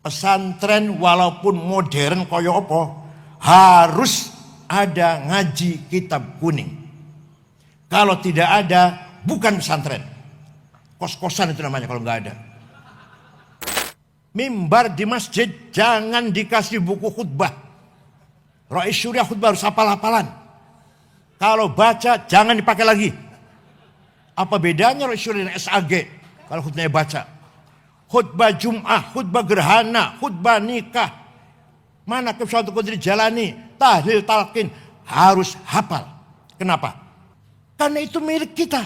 Pesantren walaupun modern kaya apa, harus ada ngaji kitab kuning. Kalau tidak ada, bukan pesantren. Kos-kosan itu namanya kalau nggak ada. Mimbar di masjid jangan dikasih buku khutbah. Rais Syuriah khutbah harus hafal-hafalan. Kalau baca jangan dipakai lagi. Apa bedanya Rais Syuriah dan SAG kalau khutbahnya baca? Khutbah Jum'ah, khutbah gerhana, khutbah nikah. Mana ke suatu kudri jalani, tahlil talqin harus hafal. Kenapa? Karena itu milik kita.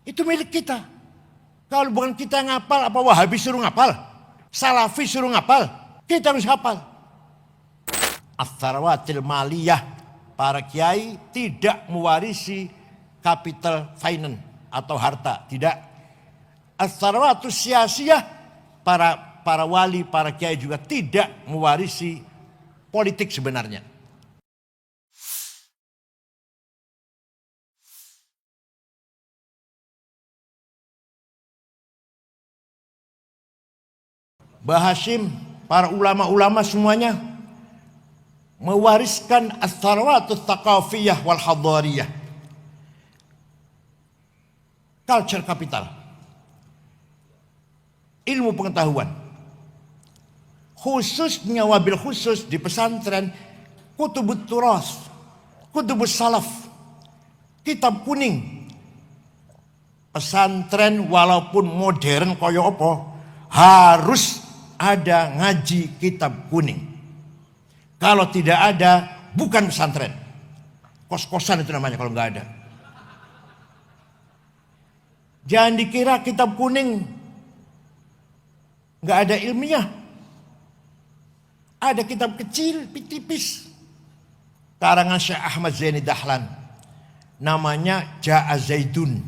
Itu milik kita. Kalau bukan kita yang ngapal, apa Wahabi suruh ngapal? Salafi suruh ngapal? Kita harus hafal. Ats-tsarawatil maliyah, para kiai tidak mewarisi capital finance atau harta, tidak. Ats-tsarawatus siyasiyah, para wali, para kiai juga tidak mewarisi politik sebenarnya. Mbah Hashim, para ulama-ulama semuanya mewariskan ats-tsarawatut tsaqafiyah wal hadariyah. Culture capital. Ilmu pengetahuan. Khususnya wabil khusus di pesantren, kutubut turas, kutubus salaf, kitab kuning. Pesantren walaupun modern kaya apa, harus ada ngaji kitab kuning. Kalau tidak ada, bukan pesantren. Kos-kosan itu namanya kalau nggak ada. Jangan dikira kitab kuning nggak ada ilmiah. Ada kitab kecil, tipis. Karangan Syekh Ahmad Zaini Dahlan. Namanya Ja'a Zaidun.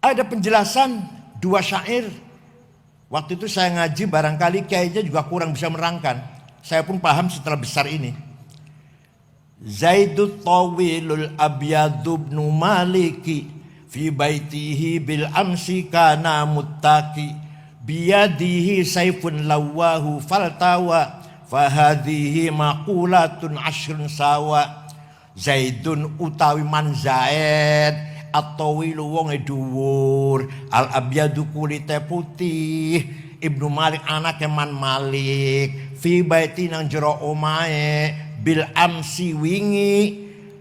Ada penjelasan 2 syair. Waktu itu saya ngaji, barangkali kayaknya juga kurang bisa menerangkan. Saya pun paham setelah besar ini. Zaidut tawilul abyadu ibnu maliki fi baitihi bil amsi kana muttaqi biyadihi saifun lawahu faltawa fahadhihi maqulatun ashrun sawa. Zaidun utawi man Zaid at-tawilu wong dhuwur, al abyadu kulite putih, Ibnu Malik anake man Malik, fi baiti nang jero omahe, bil amsi wingi,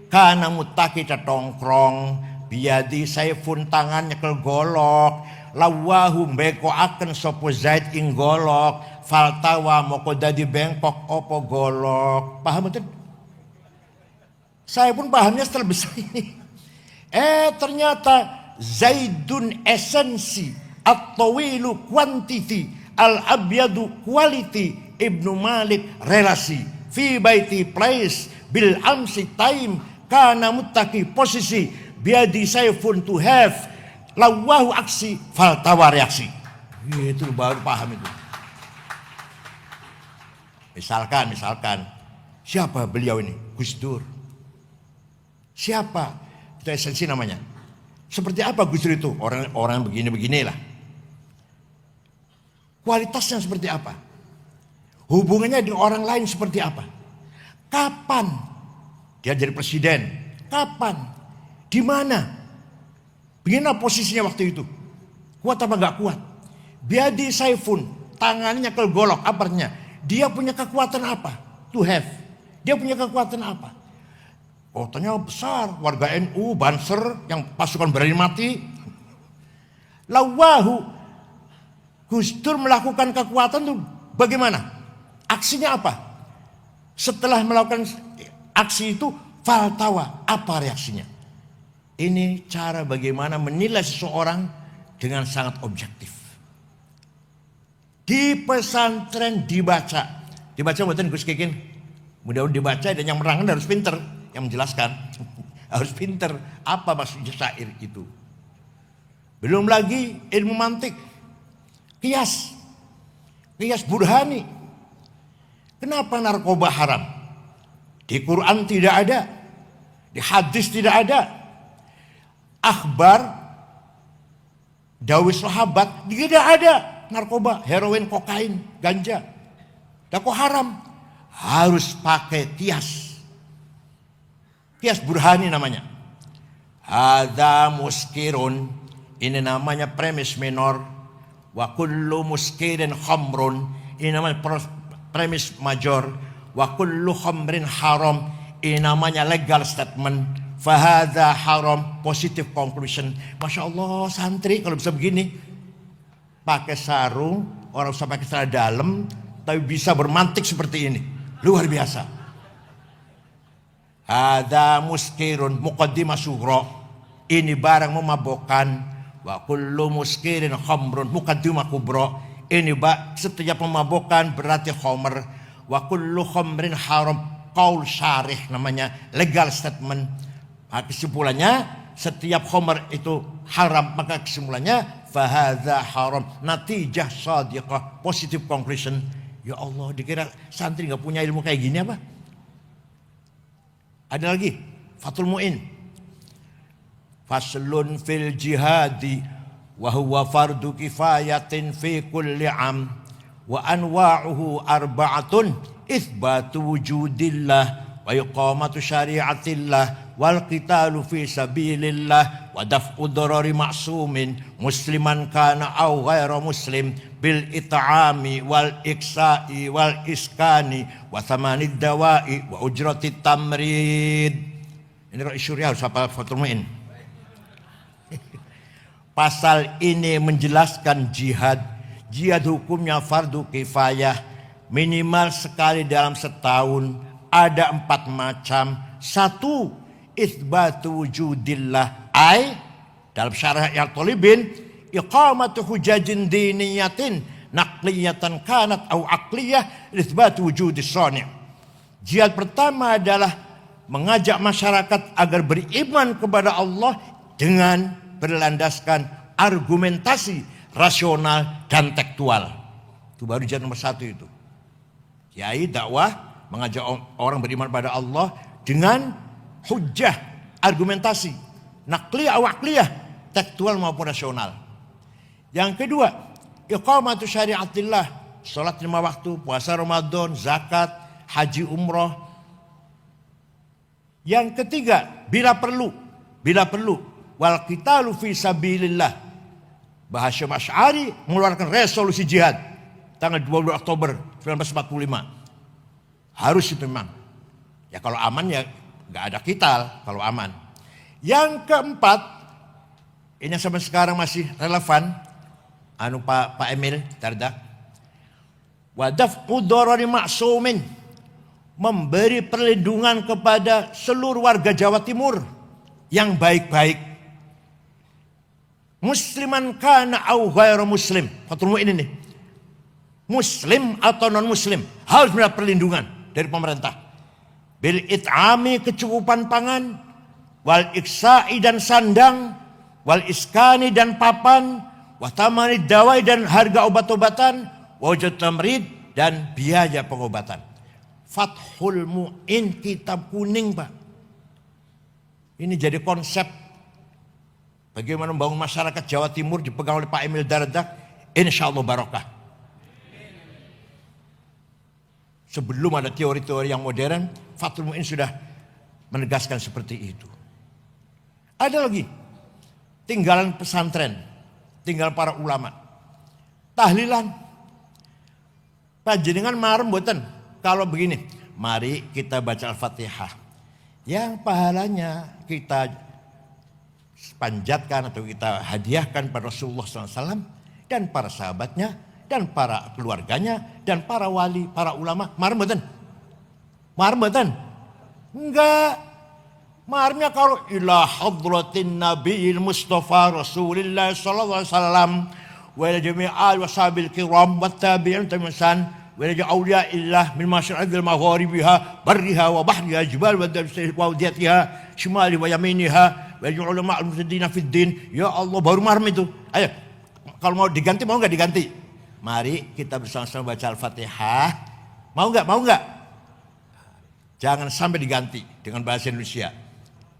kana mutaki tetongkrong, biadi saifun tangan nyekel golok, lawahu bekoaken sapa Zaid ing golok, faltawa moko dadi bengkok opo golok. Paham betul? Saya pun pahamnya setelah besar ini. Ternyata Zaidun esensi, at-tawilu quantity, al-abyadu quality, Ibnu Malik relasi, fi baiti place, bil amsi time, kana muttaqi posisi, biadi saifun to have, lawahu aksi, faltawa reaksi. Itu baru paham itu. Misalkan siapa beliau ini? Gus Dur. Siapa? Itu esensi namanya. Seperti apa Gus Dur itu? Orang begini-beginilah. Kualitasnya seperti apa? Hubungannya dengan orang lain seperti apa? Kapan dia jadi presiden? Kapan? Di mana? Bagaimana posisinya waktu itu? Kuat apa enggak kuat? Biadi saifun, tangannya nyekel golok, apa artinya? Dia punya kekuatan apa? To have. Dia punya kekuatan apa? Kotanya besar, warga NU, Banser, yang pasukan berani mati. Lawahu, Gus Dur melakukan kekuatan itu bagaimana? Aksinya apa? Setelah melakukan aksi itu, faltawa, apa reaksinya? Ini cara bagaimana menilai seseorang dengan sangat objektif. Di pesantren dibaca buatan Gus Kikin. Mudah-mudahan dibaca dan yang menerangkan harus pinter. Yang menjelaskan harus pinter apa maksudnya syair itu. Belum lagi ilmu mantik, kias burhani. Kenapa narkoba haram? Di Quran tidak ada, di hadis tidak ada. Akhbar dawai sahabat tidak ada, narkoba, heroin, kokain, ganja. Dan kok haram? Harus pakai kias. Kias burhani namanya. Hadza muskirun, ini namanya premis minor. Wa kullu muskirin khamrun, ini namanya premis major. Wa kullu khamrin haram, ini namanya legal statement. Fahadha haram, positive conclusion. Masya Allah, santri kalau bisa begini, pakai sarung, orang usah pakai celana dalam, tapi bisa bermantik seperti ini, luar biasa. Hadha muskirun muqaddimah sughra, ini barang memabukkan. Wa kullu muskirin khamrun muqaddimah kubra, ini setiap memabukkan berarti khamr. Wa kullu khamrin haram, qaul syarih namanya, legal statement. Maka kesimpulannya setiap khamr itu haram, maka kesimpulannya fahadha haram, natijah sadiqah, positive conclusion. Ya Allah, dikira santri nggak punya ilmu kayak gini apa? Ada lagi Fathul Mu'in, faslun fil jihadi wa huwa fardu kifayatin fi kulli am wa anwa'uhu arba'atun itsbatu wujudillah wa iqamatu syari'atillah wal qitalu fi sabilillah wa daf'u darari ma'sumin musliman kana aw ghairu muslim bil it'ami wal iksa'i wal iskani wa thamanid dawa'i wa ujratit tamrid. Ini Ra'i Syuriah harus hafal Fathul Mu'in. Pasal ini menjelaskan jihad. Jihad hukumnya fardu kifayah, minimal sekali dalam setahun. Ada 4 macam. 1, itsbatu wujudillah, ay dalam syarah yang tolibin, iqamatu hujajin diniyatin naqliyatan kanat au aqliyah itsbatu wujudis sani'. Jihad pertama adalah mengajak masyarakat agar beriman kepada Allah dengan berlandaskan argumentasi rasional dan tekstual. Itu baru jihad nomor 1 itu. Kiai dakwah mengajak orang beriman pada Allah dengan hujjah, argumentasi, naqliyah wa aqliyah, tekstual maupun rasional. Yang kedua, iqamatu syari'atillah, salat 5 waktu, puasa Ramadan, zakat, haji umroh. Yang ketiga, bila perlu wal qitalu fi sabilillah. Bahasa Asy'ari mengeluarkan resolusi jihad tanggal 22 Oktober 1945. Harus itu memang. Ya kalau aman ya nggak ada qital kalau aman. Yang keempat, ini sampai sekarang masih relevan, Pak Emil Dardak. Wa daf'u darari ma'sumin, memberi perlindungan kepada seluruh warga Jawa Timur yang baik-baik. Musliman kana au ghairu muslim. Fathul Mu'in ini. Muslim atau non muslim harus mendapat perlindungan dari pemerintah. Bil it'ami, kecukupan pangan, wal iksa'i dan sandang, wal iskani dan papan, wa thamani dawai dan harga obat-obatan, wa wajud tamrid dan biaya pengobatan. Fathul Mu'in, kitab kuning Pak. Ini jadi konsep bagaimana membangun masyarakat Jawa Timur dipegang oleh Pak Emil Dardak. Insyaallah barokah. Sebelum ada teori-teori yang modern, Fathul Mu'in sudah menegaskan seperti itu. Ada lagi, tinggalan pesantren, tinggal para ulama. Tahlilan. Panjenengan marem mboten kalau begini, mari kita baca Al-Fatihah. Yang pahalanya kita panjatkan atau kita hadiahkan pada Rasulullah SAW dan para sahabatnya dan para keluarganya dan para wali, para ulama. Marem mboten? Marem mboten? Enggak. Maremnya kalau ila hadratin nabiyil mustafa Rasulillah sallallahu alaihi wasallam wa ila jami'al washabil kiram wat tabi'in tamisan wa ila awliya illah min masyariqil magharibiha barriha wa bahriha jibal wa wadiyatiha shimali wa yaminiha wa ulama al-mufsidina fid din. Ya Allah, baru marem itu. Ayo, kalau mau diganti mau enggak diganti? Mari kita bersama-sama baca Al-Fatihah. Mau enggak? Mau enggak? Jangan sampai diganti dengan bahasa Indonesia.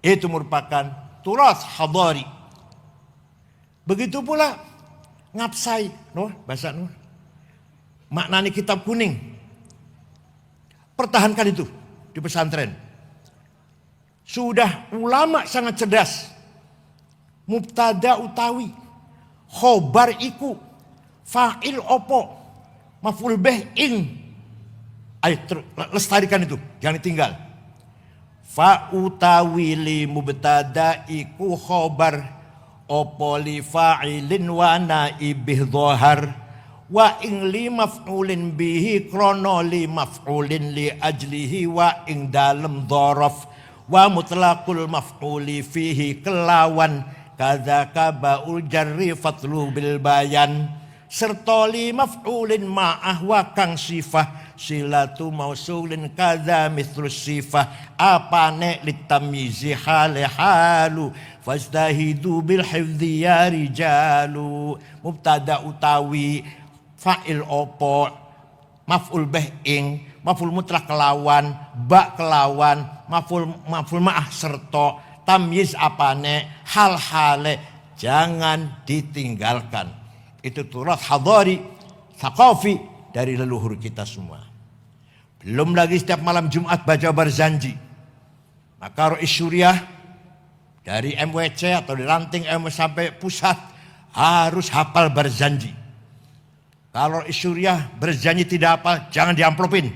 Itu merupakan turas hadari. Begitu pula ngapsai, no, bahasa no. Maknanya kitab kuning. Pertahankan itu di pesantren. Sudah ulama sangat cerdas. Mubtada utawi, khobar iku, fa'il opo, maf'ul bih ing. Ayo lestarikan itu, jangan ditinggal. Fa utawi li mubtada iku khobar, opo li fa'ilin wa naibih dhohar, wa ing li maf'ulin bihi krono li maf'ulin li ajlihi, wa ing dalem dhorof, wa mutlaqul maf'uli fihi kelawan kadzaka ba'ul jarri fatlu bil bayan, serta li maf'ulin ma'ah wa kang sifah silatu mausulin kadza mithlus sifah, apane litamyizi hale halu fastahidu bil hifdzi ya rijalu. Mubtada utawi, fa'il opo, maf'ul bih ing, maf'ul mutlaq kelawan, ba kelawan, maf'ul ma'ah serta, tamyiz apane, hal hale, jangan ditinggalkan. Itu turas hadari, thaqafi dari leluhur kita semua. Belum lagi setiap malam Jumat baca barzanji. Maka Rois Syuriah dari MWC atau di ranting MW sampai pusat harus hafal barzanji. Kalau Rois Syuriah berjanji tidak hafal, jangan diamplopin.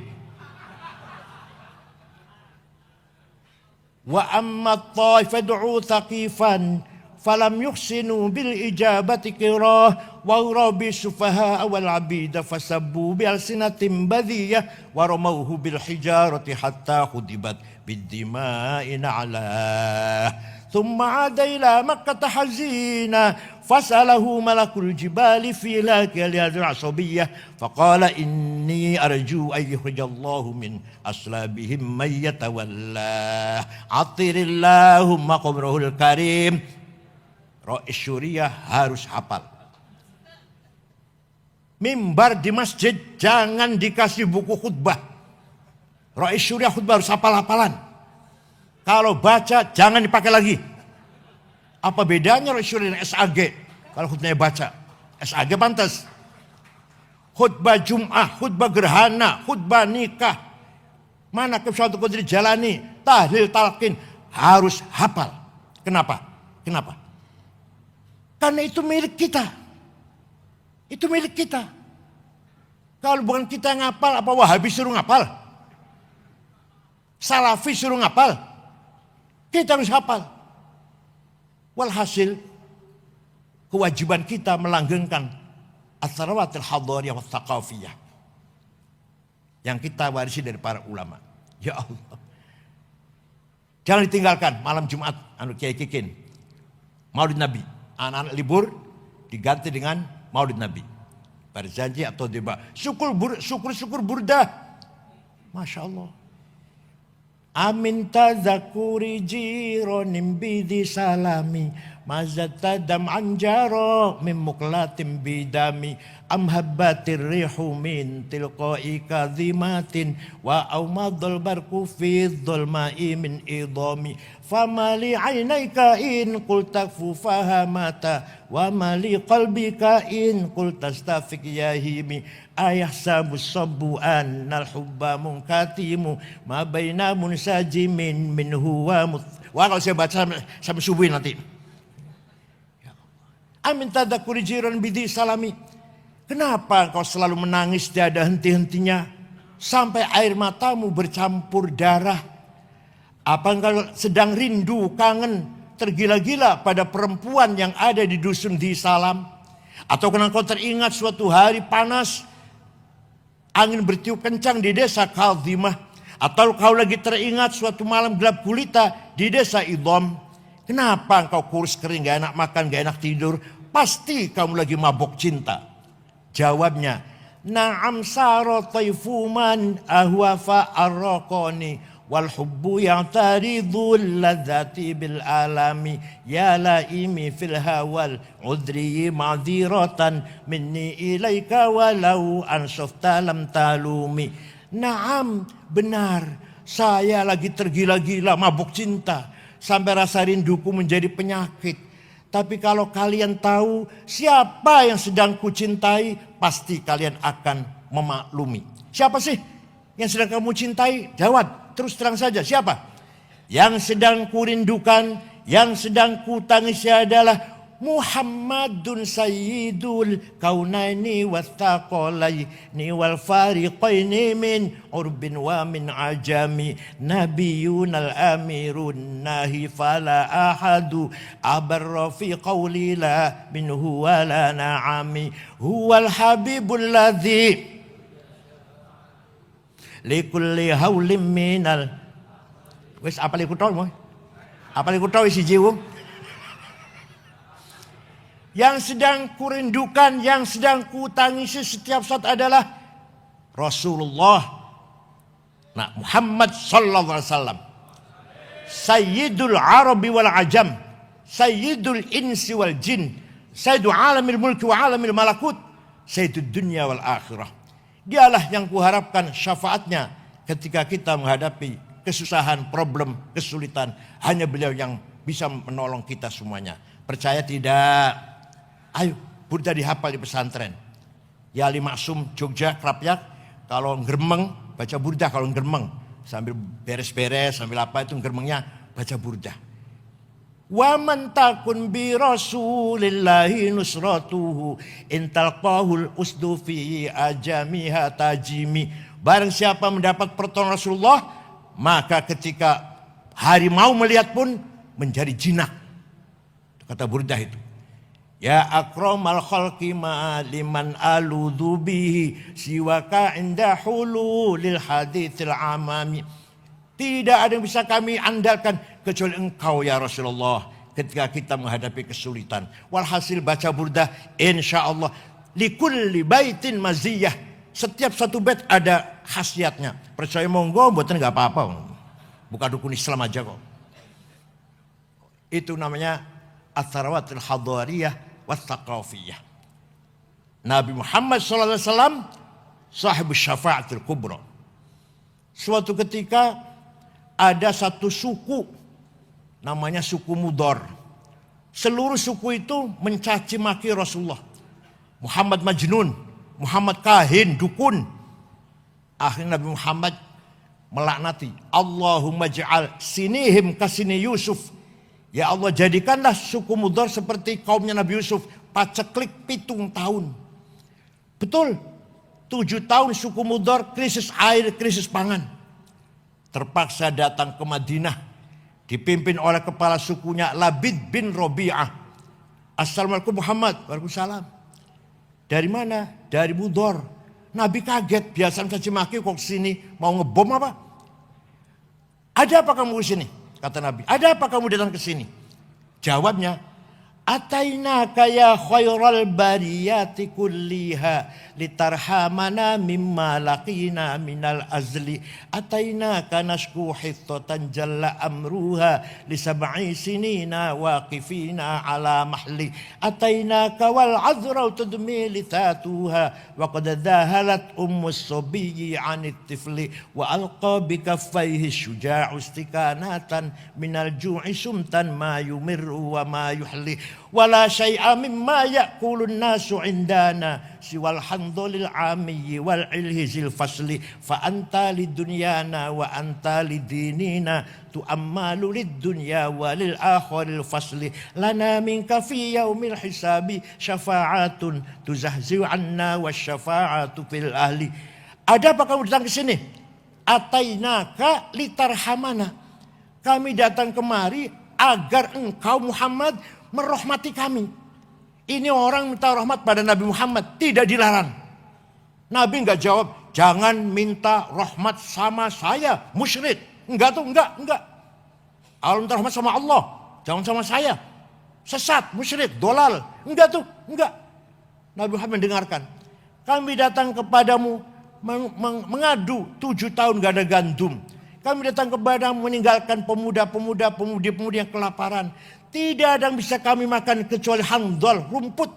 Wa amma taifad'u thaqifan falam yuhsinu bil ijabati qirah wa rabi sufaha wal abida fasabbu bi alsinatin badiyah wa ramawhu bil hijarati hatta khudibat bid dima'in ala thumma ada ila makkah hazina fasalahu malakul jibali fi laka lihadil asabiyah faqala inni arju an yukhrijallahu min aslabihim man yatawalla atirillahumma qabrahul karim. Rois Syuriah harus hafal. Mimbar di masjid jangan dikasih buku khutbah. Rois Syuriah khutbah harus hafal-hafalan. Kalau baca jangan dipakai lagi. Apa bedanya Rois Syuriah dengan SAG? Kalau khutbahnya baca, SAG pantas. Khutbah Jum'ah, khutbah gerhana, khutbah nikah, mana ke suatu qadri jalani, tahlil talqin, harus hafal. Kenapa? Karena itu milik kita. Itu milik kita. Kalau bukan kita yang ngapal, apa Wahabi suruh ngapal? Salafi suruh ngapal? Kita harus hafal. Walhasil, kewajiban kita melanggengkan as-sarawatil hadariyah wa thaqafiyah yang kita warisi dari para ulama. Ya Allah. Jangan ditinggalkan malam Jumat Kiai Kikin. Maulid Nabi. Anak-anak libur diganti dengan Maulid Nabi. Barzanji atau deba. Syukur burdah. Masya Allah. Amin tazakuri jironim bidi salami. Mazatadam anjaro min muklatim bidami. Amhabbatir rihu min tilqai kadhimatin. Wa awmadul barku fi dhulma'i min idhami. Famali aynayka in qul takfu fahamata wa mali qalbika in qul tastafik yahimi ayahsabu sabbu annal hubba munkatimu ma baina munsajimin minhu wa kalau saya baca sampai subuh nanti. Amin tadakuri jiran bidi salami. Kenapa engkau selalu menangis tiada henti-hentinya sampai air matamu bercampur darah? Apa engkau sedang rindu, kangen, tergila-gila pada perempuan yang ada di dusun di Salam? Atau karena engkau teringat suatu hari panas, angin bertiup kencang di desa Kadhimah? Atau kau lagi teringat suatu malam gelap gulita di desa Idham? Kenapa engkau kurus kering, gak enak makan, gak enak tidur? Pasti kamu lagi mabok cinta. Jawabnya, na'am saro taifuman ahwafa arraqani. Wal hubbu ya'taridul ladzati bil alami ya laimi fil hawal udri ma'dziratan minni ilaika walau ansafta lam talumi. Naam, benar, saya lagi tergila-gila mabuk cinta sampai rasa rinduku menjadi penyakit. Tapi kalau kalian tahu siapa yang sedang kucintai, pasti kalian akan memaklumi. Siapa sih yang sedang kamu cintai? Jawab, terus terang saja, siapa? Yang sedang kurindukan, yang sedang kutangisi adalah Muhammadun sayyidul kaunaini wathaqalaini wal fariqaini min urbin wa min ajami nabiyun al-amirun nahi fala ahadu abarra fi qawli la minhu wa la na'ami huwal habibul ladzi likulli hawlim minal wis apa liku tau mo apa liku tau isi jiwa yang sedang kurindukan, yang sedang kutangisi setiap saat adalah Rasulullah. Nah, Muhammad sallallahu alaihi wasallam. Sayyidul Arabi wal Ajam, Sayyidul Insi wal Jin, Sayyidul Alamil Mulki wa Alamil Malakut, Sayyidul Dunya wal Akhirah. Dialah yang kuharapkan syafaatnya ketika kita menghadapi kesusahan, problem, kesulitan. Hanya beliau yang bisa menolong kita semuanya. Percaya tidak? Ayo, burda dihafal di pesantren. Ya Ali Maksum, Jogja, Krapyak. Kalau geremeng, baca burda kalau geremeng. Sambil beres-beres, sambil apa itu geremengnya, baca burda. Wa man takun bi rasulillahi nusratuhu intalqahul usdu fi ajamiha tajimi. Barang siapa mendapat pertolongan Rasulullah, maka ketika harimau melihat pun menjadi jinak. Kata burda itu. Ya akramal khalqi ma'aliman aludhu bihi siwaka inda hululil hadithil amami. Tidak ada yang bisa kami andalkan kecuali engkau ya Rasulullah ketika kita menghadapi kesulitan. Walhasil baca burda insyaallah likulli baitin maziyah. Setiap satu bait ada khasiatnya. Percaya monggo mboten enggak apa-apa. Bukan dukun Islam aja kok. Itu namanya Atharawatul Hadariyah Wathaqafiyah. Nabi Muhammad SAW sahib syafaatul kubra. Suatu ketika ada satu suku namanya suku Mudor. Seluruh suku itu mencaci maki Rasulullah. Muhammad Majnun, Muhammad Kahin, Dukun. Akhirnya Nabi Muhammad melaknati. Allahumma ja'al sinihim kasini Yusuf. Ya Allah jadikanlah suku Mudor seperti kaumnya Nabi Yusuf. Paceklik 7 tahun. Betul. 7 tahun suku Mudor krisis air, krisis pangan. Terpaksa datang ke Madinah. Dipimpin oleh kepala sukunya Labid bin Robi'ah. Assalamualaikum Muhammad. Waalaikumsalam. Dari mana? Dari Mudor. Nabi kaget. Biasa caci maki kok sini mau ngebom apa? Ada apa kamu di sini? Kata Nabi, ada apa kamu datang ke sini? Jawabnya, atainaka ya khairal bariyati kulliha litarhamana mimma laqina minal azli. Atainaka nashku hittatan jalla amruha li sab'i sinina waqifina ala mahli. Atainaka wal azra tudmi litatuha wa qad dhahalat ummus sabiyyi anit tifli wa alqa bi kaffaihi syuja'u istikanatan minal ju'i sumtan ma yumirru wa ma yuhli. Wala syai'a mimma ya'kulun nasu indana siwal handolil amiyyi wal ilhizil fasli fa anta lidunyana wa anta lidinina tu'ammalu lidunya walil akhiril fasli lana minka fi yaumil hisabi syafa'atun tuzahzi'u anna wasyafa'atu fil ahli. Ada apa kamu datang ke sini? Atainaka litarhamana. Kami datang kemari agar engkau Muhammad merahmati kami. Ini orang minta rahmat pada Nabi Muhammad, tidak dilarang. Nabi enggak jawab, jangan minta rahmat sama saya, musyrik. Enggak tuh, enggak. Kalau minta rahmat sama Allah, jangan sama saya. Sesat, musyrik, dolal. Enggak tuh, enggak. Nabi Muhammad mendengarkan. Kami datang kepadamu mengadu 7 tahun gak ada gandum. Kami datang kepadamu meninggalkan pemudi-pemudi yang kelaparan. Tidak ada yang bisa kami makan kecuali handol, rumput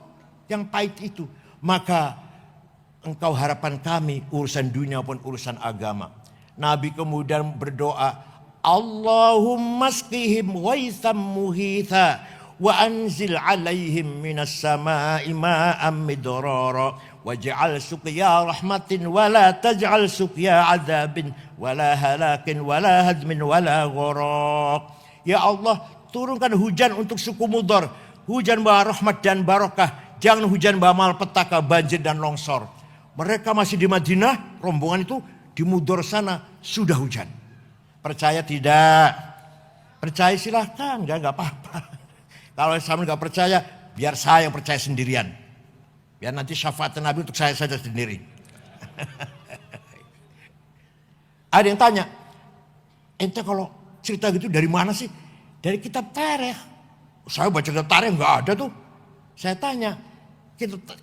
yang pahit itu. Maka engkau harapan kami urusan dunia pun urusan agama. Nabi kemudian berdoa, Allahumma skihim waitham muhitha wa anzil 'alaihim minas samaa'i ma'an midrara waj'al suqya rahmatin wa la taj'al suqya 'adzabin wa la halakin wa la hadmin wa la gharaq. Ya Allah, turunkan hujan untuk suku Mudar, hujan bawa rahmat dan barokah, jangan hujan bawa malapetaka, banjir dan longsor. Mereka masih di Madinah, rombongan itu di Mudar sana sudah hujan. Percaya tidak? Percaya silahkan, enggak apa-apa. Kalau sama enggak percaya, biar saya yang percaya sendirian. Biar nanti syafaat Nabi untuk saya saja sendiri. Ada yang tanya, ente kalau cerita gitu dari mana sih? Dari kitab tarikh. Saya baca kitab tarikh enggak ada tuh. Saya tanya,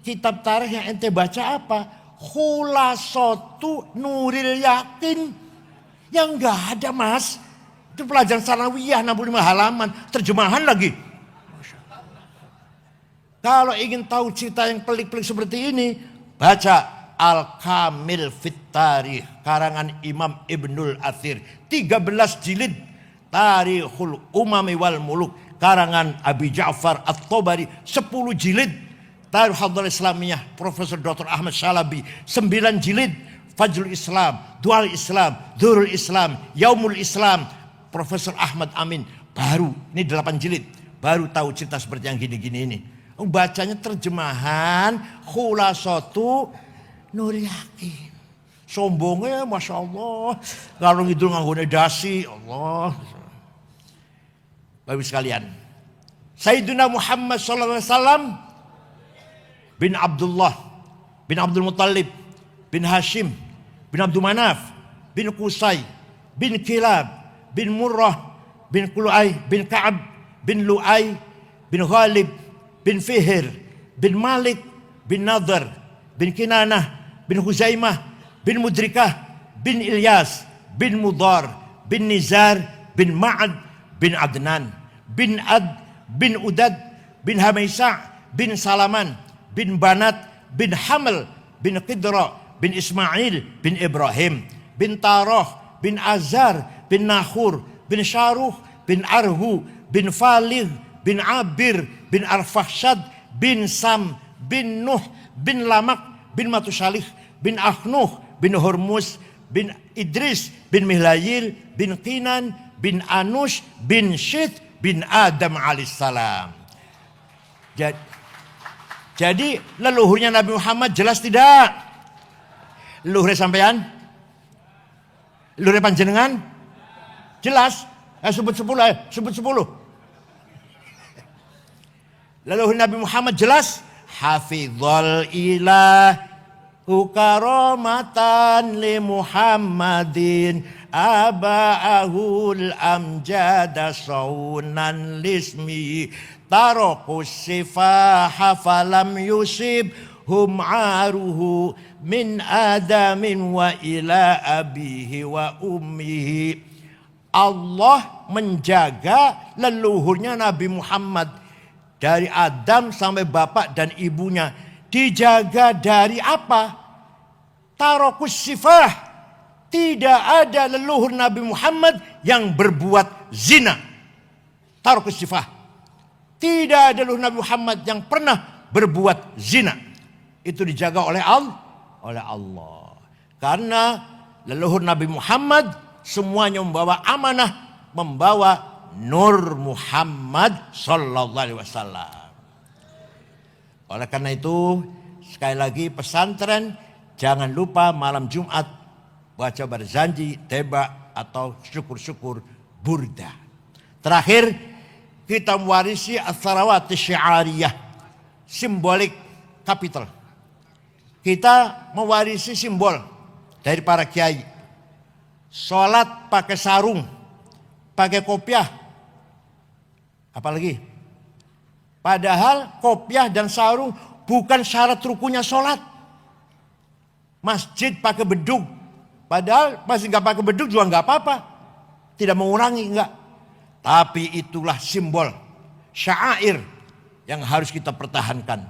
kitab tarikh yang ente baca apa? Khulasatu Nuril Yakin. Yang enggak ada, Mas. Itu pelajaran sanawiyah 65 halaman, terjemahan lagi. Kalau ingin tahu cerita yang pelik-pelik seperti ini, baca Al-Kamil Fit Tarikh karangan Imam Ibnul Athir, 13 jilid. Tarikhul Umami wal Muluk karangan Abi Ja'far At-Tabari, 10 jilid. Tarikh Hadharah Islamiyah Profesor Dr. Ahmad Shalabi, 9 jilid. Fajrul Islam, Dual Islam, Durul Islam, Yaumul Islam, Profesor Ahmad Amin. Baru, ini 8 jilid. Baru tahu cerita seperti yang gini-gini ini. Bacanya terjemahan Khulasatu Nuril Yakin. Sombongnya Masya Allah. Kalau ngidul nganggone dasi, Allah. Bapak sekalian, Sayyidina Muhammad SAW bin Abdullah bin Abdul Muttalib bin Hashim bin Abdul Manaf bin Qusay bin Kilab bin Murrah bin Qulu'ay bin Ka'ab bin Lu'ay bin Ghalib bin Fihr bin Malik bin Nadhr bin Kinanah bin Huzaimah bin Mudrikah bin Ilyas bin Mudar bin Nizar bin Ma'ad bin Adnan bin Ad bin Udad bin Hamaisa bin Salaman bin Banat bin Haml bin Qidra bin Ismail bin Ibrahim bin Tarah bin Azar bin Nahur bin Syaruh bin Arhu bin Faligh bin Abir bin Arfahshad bin Sam bin Nuh bin Lamak bin Matusalih bin Akhnuh bin Hormuz bin Idris bin Mihlayil bin Qinan bin Anush bin Syith bin Adam alaihissalam. Jadi leluhurnya Nabi Muhammad jelas tidak? Leluhur sampean? Leluhur panjenengan? Jelas? Sebut 10, sebut 10. Leluhur Nabi Muhammad jelas? Hafizul ilahu karamatan li Muhammadin aba'ahul amjada saunan lismi tarakus sifaha falam yusib hum aruhu min adamin wa ila abihi wa ummihi. Allah menjaga leluhurnya Nabi Muhammad dari Adam sampai bapak dan ibunya. Dijaga dari apa? Tarakus sifah. Tidak ada leluhur Nabi Muhammad yang berbuat zina. Tarakus sifah. Tidak ada leluhur Nabi Muhammad yang pernah berbuat zina. Itu dijaga oleh Allah. Karena leluhur Nabi Muhammad semuanya membawa amanah, membawa Nur Muhammad sallallahu alaihi wasallam. Oleh karena itu, sekali lagi pesantren jangan lupa malam Jumat baca berzanji, teba atau syukur-syukur burda. Terakhir, kita mewarisi as-salawat syiariyah, simbolik kapital. Kita mewarisi simbol dari para kiai. Sholat pakai sarung, pakai kopiah. Apalagi? Padahal kopiah dan sarung bukan syarat rukunya sholat. Masjid pakai bedug. Padahal masih nggak pakai bedug juga nggak apa-apa. Tidak mengurangi, enggak. Tapi itulah simbol syair yang harus kita pertahankan.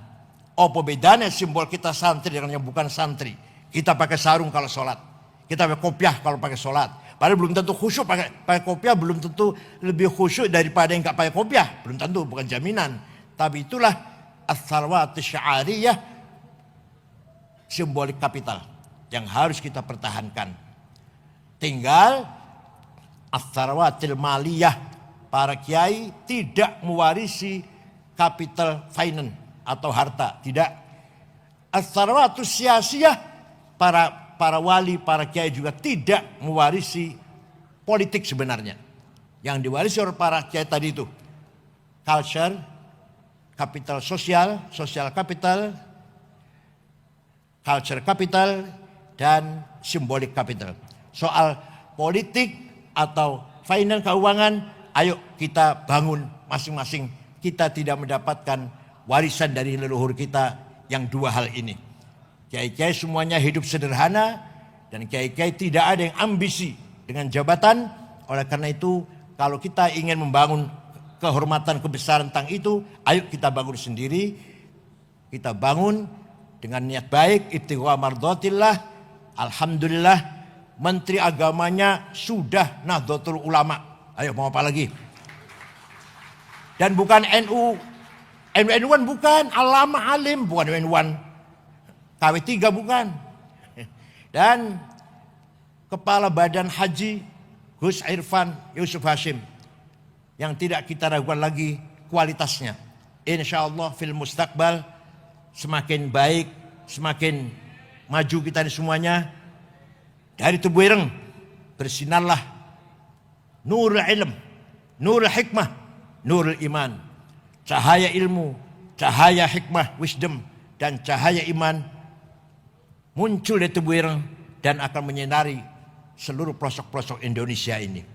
Apa bedanya simbol kita santri dengan yang bukan santri? Kita pakai sarung kalau sholat. Kita pakai kopiah kalau pakai sholat. Padahal belum tentu khusyuk pakai kopiah, belum tentu lebih khusyuk daripada yang nggak pakai kopiah, belum tentu, bukan jaminan. Tapi itulah as-sarwatus sya'ariyah, simbolik kapital yang harus kita pertahankan. Tinggal as-sarwatil maliyah, para kiai tidak mewarisi capital finance atau harta, tidak. As-sarwatus siyasiyah, para wali, para kiai juga tidak mewarisi politik sebenarnya. Yang diwarisi oleh para kiai tadi itu culture, capital sosial, social capital, culture capital, dan symbolic capital. Soal politik atau finance, keuangan, ayo kita bangun masing-masing. Kita tidak mendapatkan warisan dari leluhur kita yang dua hal ini. Kiai-kiai semuanya hidup sederhana, dan kiai-kiai tidak ada yang ambisi dengan jabatan. Oleh karena itu, kalau kita ingin membangun kehormatan, kebesaran tentang itu, ayo kita bangun sendiri. Kita bangun dengan niat baik, ibtigha mardhatillah. Alhamdulillah, menteri agamanya sudah Nahdlatul Ulama. Ayo mau apa lagi? Dan bukan NU1 bukan, Alama Alim, bukan NU1 KW3 bukan. Dan Kepala Badan Haji Gus Irfan Yusuf Hashim, yang tidak kita ragukan lagi kualitasnya. Insya Allah fil mustaqbal semakin baik, semakin maju kita ini semuanya. Dari Tebu Ireng bersinarlah nurul ilm, nurul hikmah, nurul iman. Cahaya ilmu, cahaya hikmah, wisdom, dan cahaya iman muncul di Tebu Ireng dan akan menyinari seluruh pelosok-pelosok Indonesia ini.